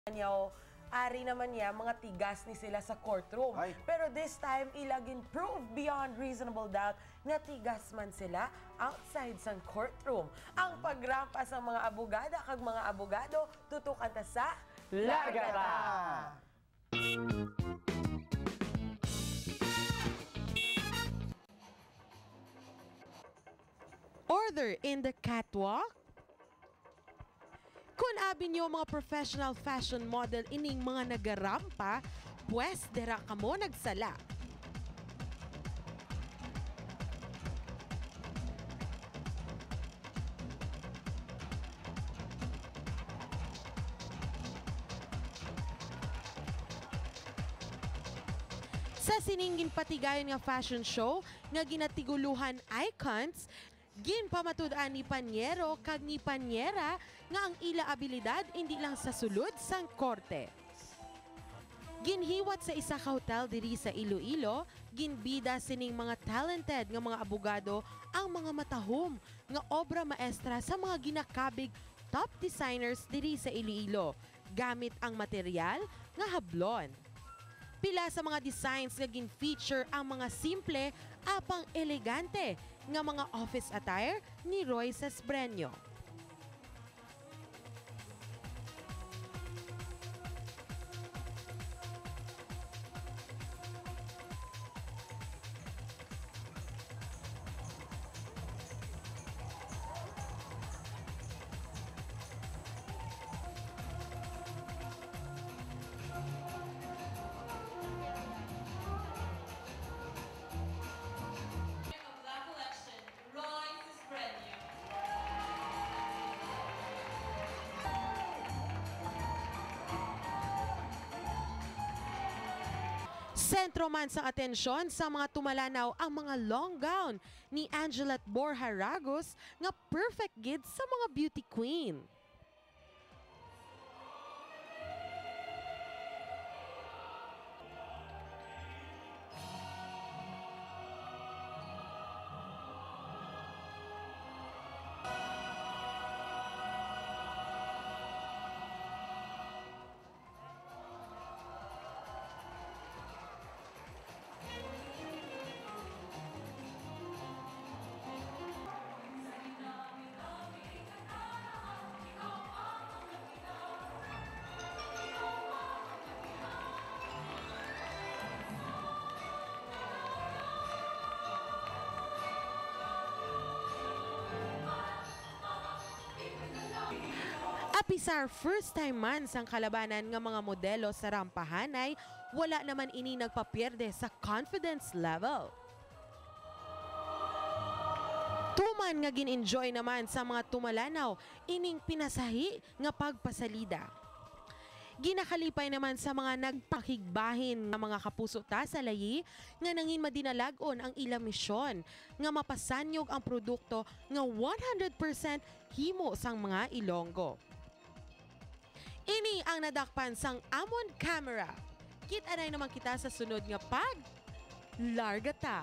Yaw, ari naman niya, mga tigas ni sila sa courtroom. Ay. Pero this time, ilagin prove beyond reasonable doubt na tigas man sila outside sa courtroom. Ang pagrampa sa mga abogada kag mga abogado, tutukan ta sa Lagata! Order in the catwalk? Kung abi niyo mga professional fashion model ining mga nagarampa, pwes dera kamo nagsala. Sa siningin patigayon nga fashion show nga ginatiguluhan icons, ginpamatud-an ni Panyero kag ni Panyera nga ang ila abilidad hindi lang sa sulod sang korte. Ginhiwat sa isa ka hotel diri sa Iloilo, ginbida sining mga talented nga mga abogado ang mga matahom nga obra maestra sa mga ginakabig top designers diri sa Iloilo gamit ang material nga hablon. Pila sa mga designs nga gin-feature ang mga simple apang elegante nga mga office attire ni Roy Sesbreño. Sentro man sa atensyon sa mga tumalanaw ang mga long gown ni Angelet Borja Ragos nga perfect gid sa mga beauty queen. Apisar first time man sang kalabanan nga mga modelo sa rampahanay, wala naman ini nagpapierde sa confidence level. Tuman nga gin-enjoy naman sa mga tumalanaw ining pinasahi nga pagpasalida. Ginakalipay naman sa mga nagpakigbahin nga mga kapuso ta sa layi nga nangin madinalagon ang ilang misyon nga mapasanyog ang produkto nga 100% himo sang mga Ilonggo. Ini ang nadakpan sang Amon Camera. Kita na naman kita sa sunod nga pag Largata.